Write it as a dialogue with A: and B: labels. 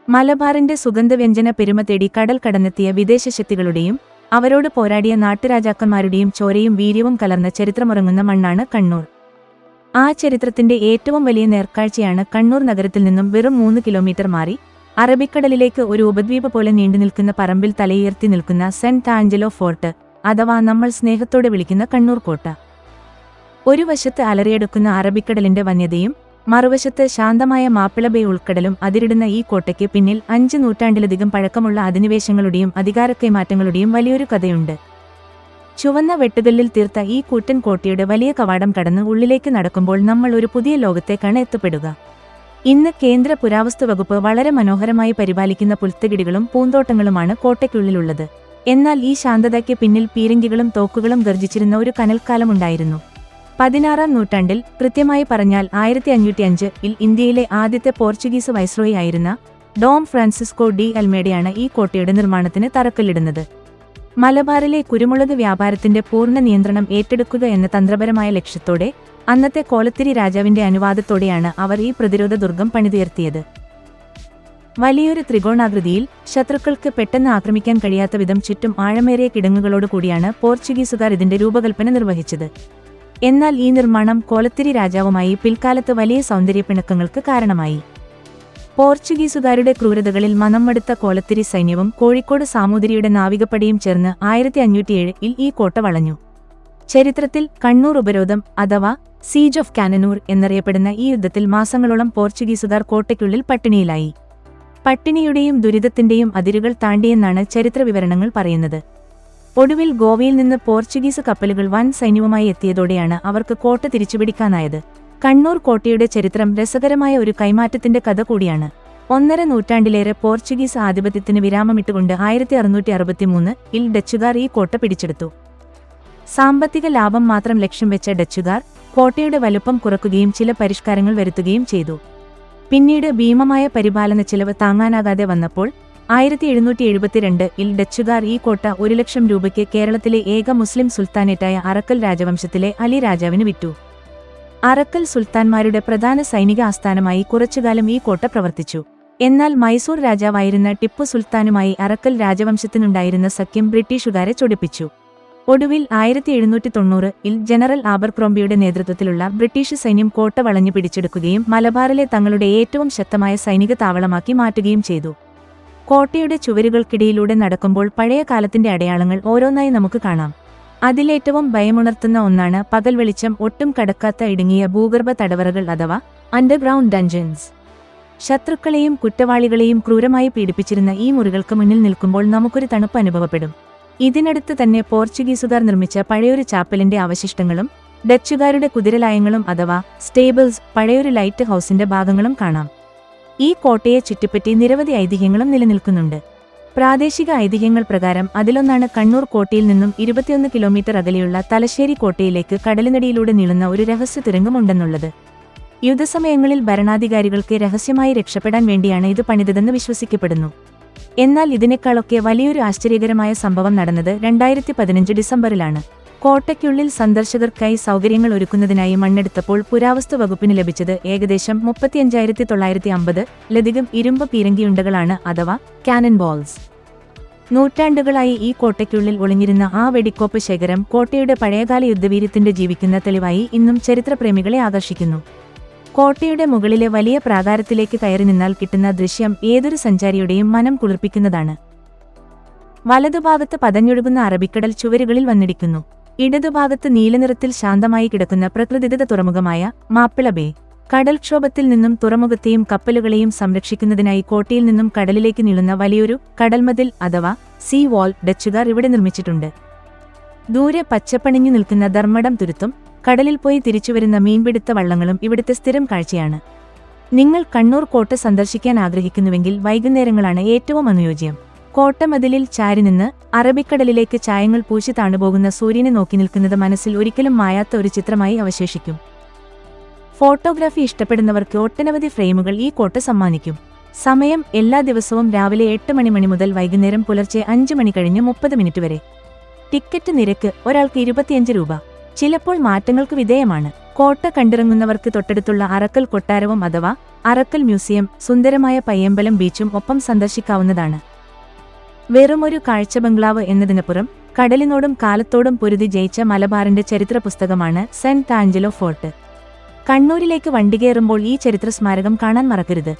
A: മലബാറിന്റെ സുഗന്ധവ്യഞ്ജന പെരുമ തേടി കടൽ കടന്നെത്തിയ വിദേശ ശക്തികളുടെയും അവരോട് പോരാടിയ നാട്ടുരാജാക്കന്മാരുടെയും ചോരയും വീര്യവും കലർന്ന ചരിത്രമുറങ്ങുന്ന മണ്ണാണ് കണ്ണൂർ. ആ ചരിത്രത്തിന്റെ ഏറ്റവും വലിയ നേർക്കാഴ്ചയാണ് കണ്ണൂർ നഗരത്തിൽ നിന്നും വെറും 3 കിലോമീറ്റർ മാറി അറബിക്കടലിലേക്ക് ഒരു ഉപദ്വീപ് പോലെ നീണ്ടുനിൽക്കുന്ന പറമ്പിൽ തലയുയർത്തി നിൽക്കുന്ന സെന്റ് ആഞ്ചലോ ഫോർട്ട്, അഥവാ നമ്മൾ സ്നേഹത്തോടെ വിളിക്കുന്ന കണ്ണൂർ കോട്ട. ഒരു വശത്ത് അലറിയെടുക്കുന്ന അറബിക്കടലിന്റെ വന്യതയും മറുവശത്ത് ശാന്തമായ മാപ്പിള ബേ ഉൾക്കടലും അതിരിടുന്ന ഈ കോട്ടയ്ക്ക് പിന്നിൽ 5 നൂറ്റാണ്ടിലധികം പഴക്കമുള്ള അധിനിവേശങ്ങളുടെയും അധികാരക്കൈമാറ്റങ്ങളുടെയും വലിയൊരു കഥയുണ്ട്. ചുവന്ന വെട്ടുകല്ലിൽ തീർത്ത ഈ കൂറ്റൻ കോട്ടയുടെ വലിയ കവാടം കടന്ന് ഉള്ളിലേക്ക് നടക്കുമ്പോൾ നമ്മൾ ഒരു പുതിയ ലോകത്തേക്കാണ് എത്തപ്പെടുക. ഇന്ന് കേന്ദ്ര പുരാവസ്തു വകുപ്പ് വളരെ മനോഹരമായി പരിപാലിക്കുന്ന പുൽത്തകിടികളും പൂന്തോട്ടങ്ങളുമാണ് കോട്ടയ്ക്കുള്ളിലുള്ളത്. എന്നാൽ ഈ ശാന്തതയ്ക്ക് പിന്നിൽ പീരങ്കികളും തോക്കുകളും ഗർജിച്ചിരുന്ന ഒരു കനൽക്കാലമുണ്ടായിരുന്നു. 16-ാം നൂറ്റാണ്ടിൽ, കൃത്യമായി പറഞ്ഞാൽ 1505-ൽ ഇന്ത്യയിലെ ആദ്യത്തെ പോർച്ചുഗീസ് വൈസ്രോയി ആയിരുന്ന ഡോം ഫ്രാൻസിസ്കോ ഡി അൽമേഡയാണ് ഈ കോട്ടയുടെ നിർമ്മാണത്തിന് തറക്കല്ലിടുന്നത്. മലബാറിലെ കുരുമുളക് വ്യാപാരത്തിന്റെ പൂർണ്ണ നിയന്ത്രണം ഏറ്റെടുക്കുക എന്ന തന്ത്രപരമായ ലക്ഷ്യത്തോടെ അന്നത്തെ കോലത്തിരി രാജാവിന്റെ അനുവാദത്തോടെയാണ് അവർ ഈ പ്രതിരോധ ദുർഗം പണിതുയർത്തിയത്. വലിയൊരു ത്രികോണാകൃതിയിൽ ശത്രുക്കൾക്ക് പെട്ടെന്ന് ആക്രമിക്കാൻ കഴിയാത്ത വിധം ചുറ്റും ആഴമേറിയ കിടങ്ങുകളോടുകൂടിയാണ് പോർച്ചുഗീസുകാർ ഇതിന്റെ രൂപകൽപ്പന നിർവഹിച്ചത്. എന്നാൽ ഈ നിർമ്മാണം കോലത്തിരി രാജാവുമായി പിൽക്കാലത്ത് വലിയ സൗന്ദര്യപ്പിണക്കങ്ങൾക്ക് കാരണമായി. പോർച്ചുഗീസുകാരുടെ ക്രൂരതകളിൽ മനംമടുത്ത കോലത്തിരി സൈന്യവും കോഴിക്കോട് സാമൂതിരിയുടെ നാവികപ്പടയും ചേർന്ന് 1507-ൽ ഈ കോട്ട വളഞ്ഞു. ചരിത്രത്തിൽ കണ്ണൂർ ഉപരോധം അഥവാ സീജ് ഓഫ് കാനനൂർ എന്നറിയപ്പെടുന്ന ഈ യുദ്ധത്തിൽ മാസങ്ങളോളം പോർച്ചുഗീസുകാർ കോട്ടയ്ക്കുള്ളിൽ പട്ടിണിയിലായി. പട്ടിണിയുടെയും ദുരിതത്തിന്റെയും അതിരുകൾ താണ്ടിയെന്നാണ് ചരിത്രവിവരണങ്ങൾ പറയുന്നത്. ഒടുവിൽ ഗോവയിൽ നിന്ന് പോർച്ചുഗീസ് കപ്പലുകൾ വൻ സൈന്യവുമായി എത്തിയതോടെയാണ് അവർക്ക് കോട്ട തിരിച്ചുപിടിക്കാനായത്. കണ്ണൂർ കോട്ടയുടെ ചരിത്രം രസകരമായ ഒരു കൈമാറ്റത്തിന്റെ കഥ കൂടിയാണ്. 1.5 നൂറ്റാണ്ടിലേറെ പോർച്ചുഗീസ് ആധിപത്യത്തിന് വിരാമമിട്ടുകൊണ്ട് 1663-ൽ ഡച്ചുകാർ ഈ കോട്ട പിടിച്ചെടുത്തു. സാമ്പത്തിക ലാഭം മാത്രം ലക്ഷ്യം വെച്ച ഡച്ചുകാർ കോട്ടയുടെ വലുപ്പം കുറയ്ക്കുകയും ചില പരിഷ്കാരങ്ങൾ വരുത്തുകയും ചെയ്തു. പിന്നീട് ഭീമമായ പരിപാലന ചെലവ് താങ്ങാനാകാതെ വന്നപ്പോൾ 1772-ൽ ഡച്ചുകാർ ഈ കോട്ട 1 ലക്ഷം രൂപയ്ക്ക് കേരളത്തിലെ ഏക മുസ്ലിം സുൽത്താനേറ്റായ അറക്കൽ രാജവംശത്തിലെ അലി രാജാവിന് വിറ്റു. അറക്കൽ സുൽത്താൻമാരുടെ പ്രധാന സൈനിക ആസ്ഥാനമായി കുറച്ചുകാലം ഈ കോട്ട പ്രവർത്തിച്ചു. എന്നാൽ മൈസൂർ രാജാവായിരുന്ന ടിപ്പു സുൽത്താനുമായി അറക്കൽ രാജവംശത്തിനുണ്ടായിരുന്ന സഖ്യം ബ്രിട്ടീഷുകാരെ ചൊടിപ്പിച്ചു. ഒടുവിൽ 1790-ൽ ജനറൽ ആബർക്രോംബിയുടെ നേതൃത്വത്തിലുള്ള ബ്രിട്ടീഷ് സൈന്യം കോട്ട വളഞ്ഞു പിടിച്ചെടുക്കുകയും മലബാറിലെ തങ്ങളുടെ ഏറ്റവും ശക്തമായ സൈനിക താവളമാക്കി മാറ്റുകയും ചെയ്തു. കോട്ടയുടെ ചുവരുകൾക്കിടയിലൂടെ നടക്കുമ്പോൾ പഴയ കാലത്തിന്റെ അടയാളങ്ങൾ ഓരോന്നായി നമുക്ക് കാണാം. അതിലേറ്റവും ഭയമുണർത്തുന്ന ഒന്നാണ് പകൽ വെളിച്ചം ഒട്ടും കടക്കാത്ത ഇടുങ്ങിയ ഭൂഗർഭ തടവറകൾ അഥവാ അണ്ടർഗ്രൗണ്ട് ഡഞ്ചൻസ്. ശത്രുക്കളെയും കുറ്റവാളികളെയും ക്രൂരമായി പീഡിപ്പിച്ചിരുന്ന ഈ മുറികൾക്ക് മുന്നിൽ നിൽക്കുമ്പോൾ നമുക്കൊരു തണുപ്പ് അനുഭവപ്പെടും. ഇതിനടുത്ത് തന്നെ പോർച്ചുഗീസുകാർ നിർമ്മിച്ച പഴയൊരു ചാപ്പലിന്റെ അവശിഷ്ടങ്ങളും ഡച്ചുകാരുടെ കുതിരലായങ്ങളും അഥവാ സ്റ്റേബിൾസ്, പഴയൊരു ലൈറ്റ് ഹൌസിന്റെ ഭാഗങ്ങളും കാണാം. ഈ കോട്ടയെ ചുറ്റിപ്പറ്റി നിരവധി ഐതിഹ്യങ്ങളും നിലനിൽക്കുന്നുണ്ട്. പ്രാദേശിക ഐതിഹ്യങ്ങൾ പ്രകാരം അതിലൊന്നാണ് കണ്ണൂർ കോട്ടയിൽ നിന്നും 21 കിലോമീറ്റർ അകലെയുള്ള തലശ്ശേരി കോട്ടയിലേക്ക് കടലിനടിയിലൂടെ നീളുന്ന ഒരു രഹസ്യ തുരങ്കമുണ്ടെന്നുള്ളത്. യുദ്ധസമയങ്ങളിൽ ഭരണാധികാരികൾക്ക് രഹസ്യമായി രക്ഷപ്പെടാൻ വേണ്ടിയാണ് ഇത് പണിതതെന്ന് വിശ്വസിക്കപ്പെടുന്നു. എന്നാൽ ഇതിനേക്കാളൊക്കെ വലിയൊരു ആശ്ചര്യകരമായ സംഭവം നടന്നത് 2015 ഡിസംബറിലാണ്. കോട്ടയ്ക്കുള്ളിൽ സന്ദർശകർക്കായി സൗകര്യങ്ങൾ ഒരുക്കുന്നതിനായി മണ്ണെടുത്തപ്പോൾ പുരാവസ്തു വകുപ്പിന് ലഭിച്ചത് ഏകദേശം 35,950-ലധികം ഇരുമ്പ് പീരങ്കിയുണ്ടകളാണ്, അഥവാ കാനൻ ബോൾസ്. നൂറ്റാണ്ടുകളായി ഈ കോട്ടയ്ക്കുള്ളിൽ ഒളിഞ്ഞിരുന്ന ആ വെടിക്കോപ്പ് ശേഖരം കോട്ടയുടെ പഴയകാല യുദ്ധവീര്യത്തിന്റെ ജീവിക്കുന്ന തെളിവായി ഇന്നും ചരിത്രപ്രേമികളെ ആകർഷിക്കുന്നു. കോട്ടയുടെ മുകളിലെ വലിയ പ്രാകാരത്തിലേക്ക് കയറി നിന്നാൽ കിട്ടുന്ന ദൃശ്യം ഏതൊരു സഞ്ചാരിയുടെയും മനം കുളിർപ്പിക്കുന്നതാണ്. വലതുഭാഗത്ത് പതഞ്ഞൊഴുകുന്ന അറബിക്കടൽ ചുവരുകളിൽ വന്നിടിക്കുന്നു. ഇടതുഭാഗത്ത് നീലനിറത്തിൽ ശാന്തമായി കിടക്കുന്ന പ്രകൃതിദത്ത തുറമുഖമായ മാപ്പിള ബേ. കടൽക്ഷോഭത്തിൽ നിന്നും തുറമുഖത്തെയും കപ്പലുകളെയും സംരക്ഷിക്കുന്നതിനായി കോട്ടയിൽ നിന്നും കടലിലേക്ക് നീളുന്ന വലിയൊരു കടൽമതിൽ അഥവാ സീ വാൾ ഡച്ചുകാർ ഇവിടെ നിർമ്മിച്ചിട്ടുണ്ട്. ദൂരെ പച്ചപ്പണിഞ്ഞു നിൽക്കുന്ന ധർമ്മടം തുരുത്തും കടലിൽ പോയി തിരിച്ചുവരുന്ന മീൻപിടുത്ത വള്ളങ്ങളും ഇവിടുത്തെ സ്ഥിരം കാഴ്ചയാണ്. നിങ്ങൾ കണ്ണൂർ കോട്ട സന്ദർശിക്കാൻ ആഗ്രഹിക്കുന്നുവെങ്കിൽ വൈകുന്നേരങ്ങളാണ് ഏറ്റവും അനുയോജ്യം. കോട്ടമതിലിൽ ചാരിനിന്ന് അറബിക്കടലിലേക്ക് ചായങ്ങൾ പൂശി താണുപോകുന്ന സൂര്യനെ നോക്കി നിൽക്കുന്നത് മനസ്സിൽ ഒരിക്കലും മായാത്ത ഒരു ചിത്രമായി അവശേഷിക്കും. ഫോട്ടോഗ്രാഫി ഇഷ്ടപ്പെടുന്നവർക്ക് ഒട്ടനവധി ഫ്രെയിമുകൾ ഈ കോട്ട സമ്മാനിക്കും. സമയം എല്ലാ ദിവസവും രാവിലെ 8 മണി മുതൽ വൈകുന്നേരം പുലർച്ചെ 5 മണി കഴിഞ്ഞ് 30 മിനിറ്റ് വരെ. ടിക്കറ്റ് നിരക്ക് ഒരാൾക്ക് 25 രൂപ. ചിലപ്പോൾ മാറ്റങ്ങൾക്ക് വിധേയമാണ്. കോട്ട കണ്ടിറങ്ങുന്നവർക്ക് തൊട്ടടുത്തുള്ള അറക്കൽ കൊട്ടാരവും അഥവാ അറക്കൽ മ്യൂസിയം, സുന്ദരമായ പയ്യമ്പലം ബീച്ചും ഒപ്പം സന്ദർശിക്കാവുന്നതാണ്. വെറുമൊരു കാഴ്ച ബംഗ്ലാവ് എന്നതിനപ്പുറം കടലിനോടും കാലത്തോടും പൊരുതി ജയിച്ച മലബാറിന്റെ ചരിത്ര പുസ്തകമാണ് സെന്റ് ആഞ്ചലോ ഫോർട്ട്. കണ്ണൂരിലേക്ക് വണ്ടി കയറുമ്പോൾ ഈ ചരിത്ര സ്മാരകം കാണാൻ മറക്കരുത്.